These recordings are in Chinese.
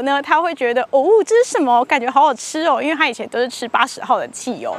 呢，他会觉得哦，这是什么？感觉好好吃哦，因为他以前都是吃80号的汽油。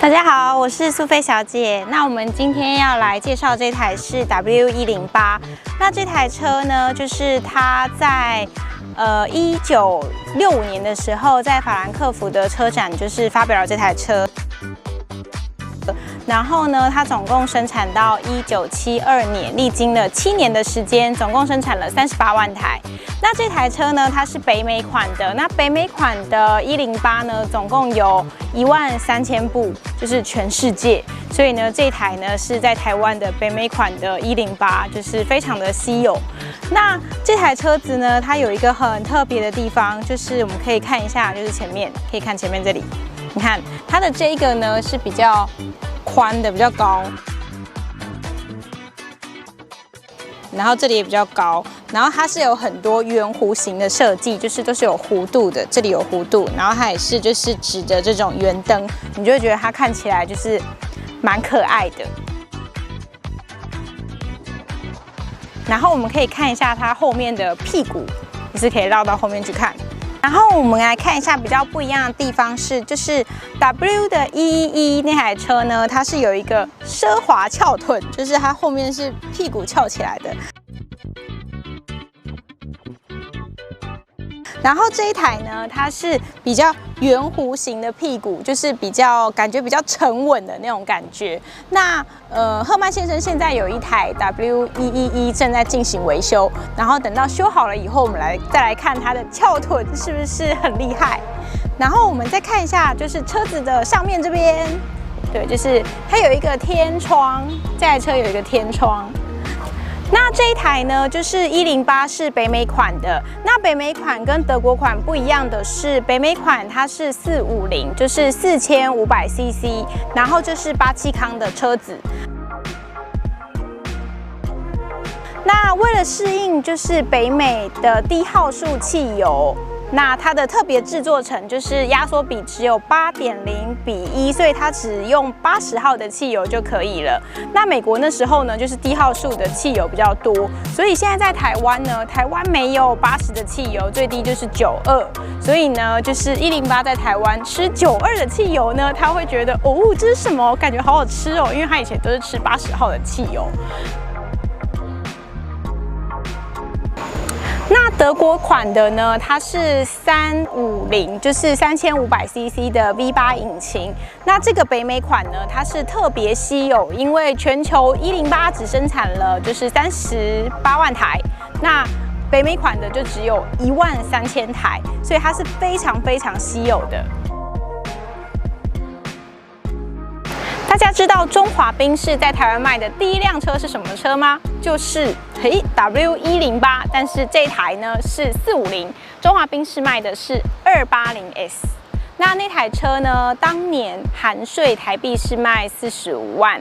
大家好，我是苏菲小姐。那我们今天要来介绍这台是 W108。那这台车呢，就是它在1965年的时候，在法兰克福的车展就是发表了这台车。然后呢，它总共生产到1972年，历经了7年的时间，总共生产了38万台。那这台车呢，它是北美款的。那北美款的108呢，总共有13000部，就是全世界。所以呢，这台呢是在台湾的北美款的108，就是非常的稀有。那这台车子呢，它有一个很特别的地方，就是我们可以看一下，就是前面可以看前面这里，你看它的这一个呢是比较宽的，比较高，然后这里也比较高，然后它是有很多圆弧形的设计，就是都是有弧度的，这里有弧度，然后它也是就是指着这种圆灯，你就会觉得它看起来就是蛮可爱的。然后我们可以看一下它后面的屁股，就是可以绕到后面去看。然后我们来看一下比较不一样的地方是，就是 W 的111那台车呢，它是有一个奢华翘臀，就是它后面是屁股翘起来的。然后这一台呢，它是比较圆弧形的屁股，就是比较感觉比较沉稳的那种感觉。那赫曼先生现在有一台 W111正在进行维修，然后等到修好了以后，我们再来看它的翘臀是不是很厉害。然后我们再看一下，就是车子的上面这边，对，就是它有一个天窗，这台车有一个天窗。那这一台呢，就是108是北美款的。那北美款跟德国款不一样的是，北美款它是450，就是4500cc， 然后就是87康的车子。那为了适应就是北美的低号数汽油，那它的特别制作成就是压缩比只有8.0:1，所以它只用80号的汽油就可以了。那美国那时候呢，就是低号数的汽油比较多，所以现在在台湾呢，台湾没有80的汽油，最低就是92，所以呢，就是108在台湾吃92的汽油呢，他会觉得哦，这是什么？感觉好好吃哦，因为他以前都是吃80号的汽油。那德国款的呢，它是350，就是3500cc 的 V8 引擎。那这个北美款呢，它是特别稀有，因为全球108只生产了就是38万台，那北美款的就只有13000台，所以它是非常非常稀有的。大家知道中华宾士在台湾卖的第一辆车是什么车吗？就是W108，但是这台呢是450，中华宾士卖的是280S。那台车呢，当年含税台币是卖45万。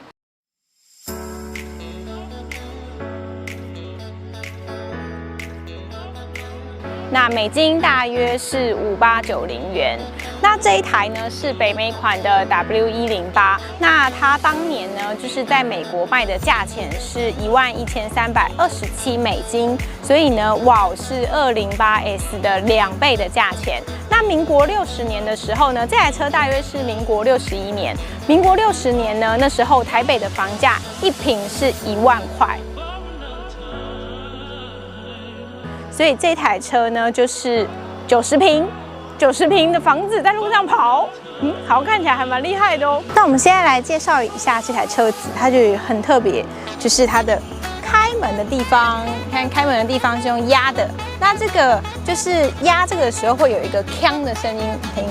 那美金大约是5890元。那这一台呢是北美款的 W108，那它当年呢就是在美国卖的价钱是11327美金，所以呢，哇，是208S 的2倍的价钱。那民国60年的时候呢，这台车大约是民国61年。民国60年呢，那时候台北的房价1坪是1万块。所以这台车呢，就是90平的房子在路上跑，好，看起来还蛮厉害的哦。那我们现在来介绍一下这台车子，它就很特别，就是它的开门的地方，你看开门的地方是用压的，那这个就是压这个时候会有一个锵的声音，听，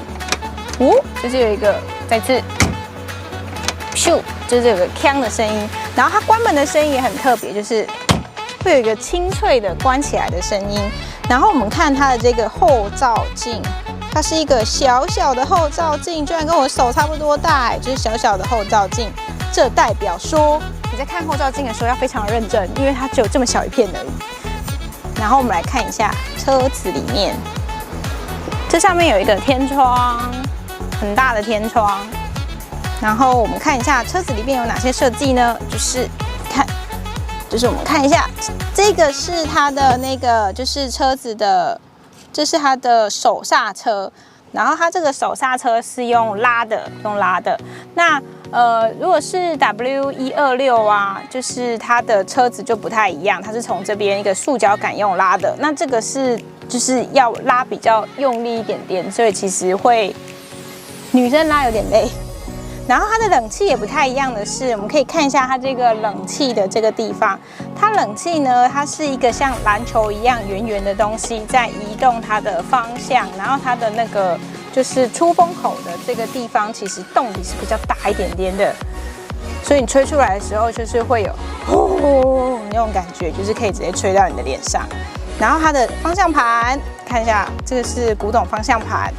就是有一个再次，咻，就是有个锵的声音，然后它关门的声音也很特别，就是会有一个清脆的关起来的声音。然后我们看它的这个后照镜，它是一个小小的后照镜，居然跟我手差不多大，就是小小的后照镜。这代表说你在看后照镜的时候要非常认真，因为它只有这么小一片而已。然后我们来看一下车子里面，这上面有一个天窗，很大的天窗。然后我们看一下车子里面有哪些设计呢？就是看。就是我们看一下，这个是它的那个就是车子的，这是它的手刹车。然后它这个手刹车是用拉的，那如果是 W126啊，就是它的车子就不太一样，它是从这边一个塑胶杆用拉的。那这个是就是要拉比较用力一点点，所以其实会女生拉有点累。然后它的冷气也不太一样的是，我们可以看一下它这个冷气的这个地方，它冷气呢，它是一个像篮球一样圆圆的东西，在移动它的方向，然后它的那个就是出风口的这个地方，其实洞也是比较大一点点的，所以你吹出来的时候，就是会有呼那种感觉，就是可以直接吹到你的脸上。然后它的方向盘，看一下，这个是古董方向盘。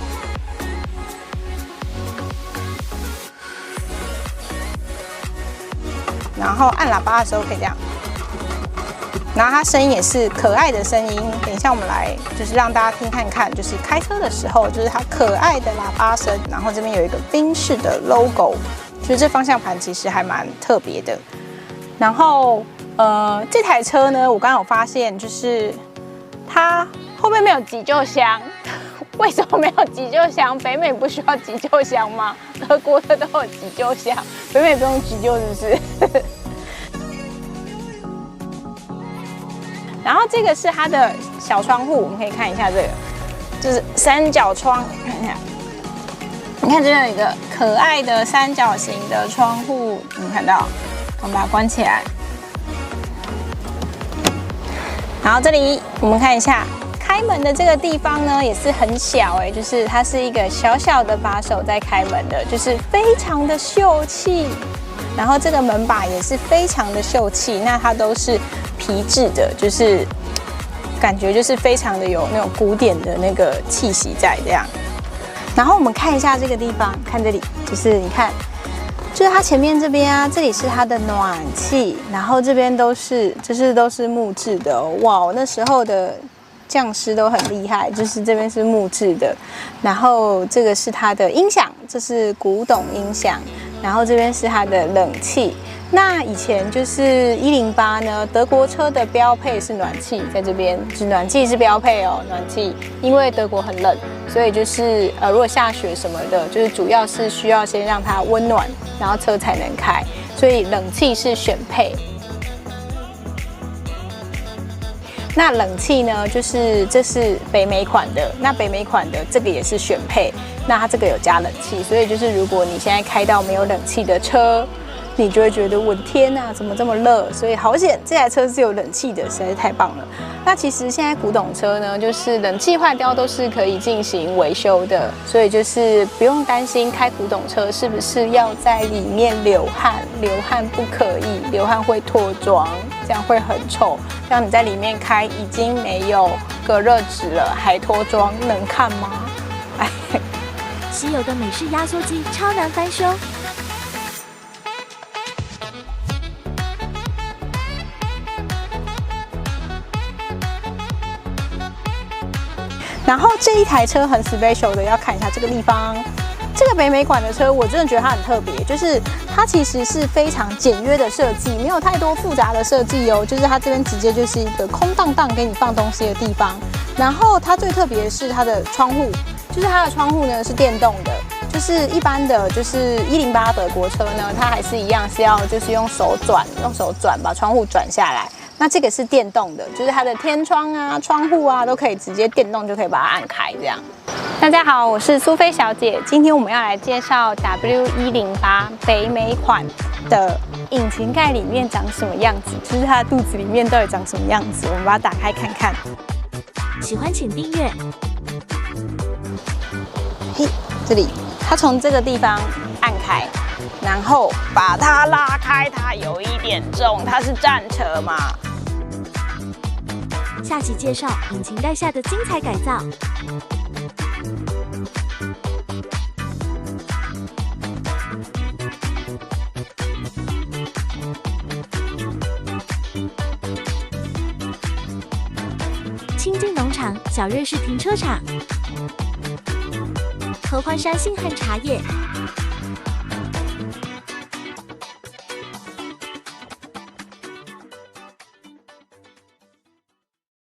然后按喇叭的时候可以这样，然后它声音也是可爱的声音。等一下我们来就是让大家听看看，就是开车的时候，就是它可爱的喇叭声。然后这边有一个宾士的 logo， 就是这方向盘其实还蛮特别的。然后这台车呢，我刚刚有发现，就是它后面没有急救箱。为什么没有急救箱？北美不需要急救箱吗？德国的都有急救箱，北美不用急救是不是？然后这个是它的小窗户，我们可以看一下这个，就是三角窗，看一下。你看这边有一个可爱的三角形的窗户，你们看到？我们把它关起来。然后这里我们看一下。开门的这个地方呢，也是很小就是它是一个小小的把手在开门的，就是非常的秀气。然后这个门把也是非常的秀气，那它都是皮质的，就是感觉就是非常的有那种古典的那个气息在这样。然后我们看一下这个地方，看这里，就是你看，就是它前面这边啊，这里是它的暖气，然后这边都是都是木质的哇，那时候的。匠师都很厉害，就是这边是木质的，然后这个是它的音响，这是古董音响，然后这边是它的冷气。那以前就是108呢，德国车的标配是暖气，在这边就是暖气是标配哦，暖气，因为德国很冷，所以就是如果下雪什么的，就是主要是需要先让它温暖，然后车才能开，所以冷气是选配。那冷气呢，就是这是北美款的，那北美款的这个也是选配，那它这个有加冷气，所以就是如果你现在开到没有冷气的车，你就会觉得我的天哪，怎么这么热？所以好险，这台车是有冷气的，实在是太棒了。那其实现在古董车呢，就是冷气坏掉都是可以进行维修的，所以就是不用担心开古董车是不是要在里面流汗，流汗不可以，流汗会脱妆，这样会很臭。像你在里面开已经没有隔热纸了，还脱妆，能看吗？哎，稀有的美式压缩机超难翻修。然后这一台车很 special 的，要看一下这个地方。这个北美款的车，我真的觉得它很特别，就是它其实是非常简约的设计，没有太多复杂的设计哦。就是它这边直接就是一个空荡荡给你放东西的地方。然后它最特别的是它的窗户，就是它的窗户呢是电动的，就是一般的就是108德国车呢，它还是一样是要就是用手转把窗户转下来。那这个是电动的，就是它的天窗啊、窗户啊都可以直接电动就可以把它按开这样。大家好，我是苏菲小姐，今天我们要来介绍 W108北美款的引擎盖里面长什么样子，就是它的肚子里面到底长什么样子，我们把它打开看看。喜欢请订阅。嘿，这里它从这个地方按开。然后把它拉开，它有一点重，它是战车嘛。下期介绍引擎盖下的精彩改造。清境农场小瑞士停车场，合欢山杏和茶叶。